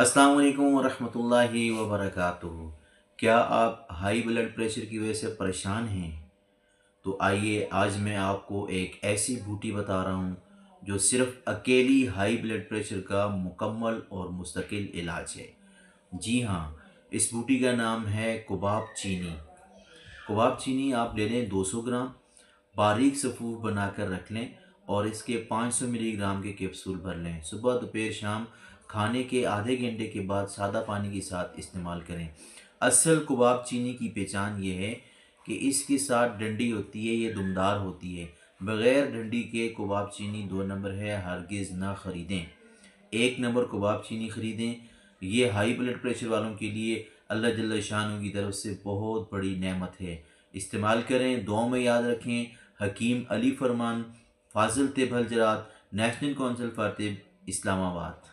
अस्सलाम वालेकुम वरहमतुल्लाहि वबरकातुहू। क्या आप हाई ब्लड प्रेशर की वजह से परेशान हैं? तो आइए आज मैं आपको एक ऐसी बूटी बता रहा हूँ जो सिर्फ़ अकेली हाई ब्लड प्रेशर का मुकम्मल और मुस्तकिल इलाज है। जी हाँ, इस बूटी का नाम है कुबाब चीनी। कुबाब चीनी आप ले लें 200 ग्राम, बारीक सफ़ूफ बनाकर रख लें और इसके 500 मिलीग्राम के कैप्सूल भर लें। सुबह, दोपहर, शाम खाने के आधे घंटे के बाद सादा पानी के साथ इस्तेमाल करें। असल कुबाब चीनी की पहचान ये है कि इसके साथ डंडी होती है, ये दुमदार होती है। बग़ैर डंडी के कुबाब चीनी 2 नंबर है, हरगिज़ ना ख़रीदें। 1 नंबर कुबाब चीनी ख़रीदें। ये हाई ब्लड प्रेशर वालों के लिए अल्लाह जल्ल शानहू की तरफ से बहुत बड़ी नेमत है। इस्तेमाल करें, दुआओं में याद रखें। हकीम अली फरमान, फ़ाज़िल तिब हजरात, नेशनल काउंसिल फ़ॉर तिब, इस्लामाबाद।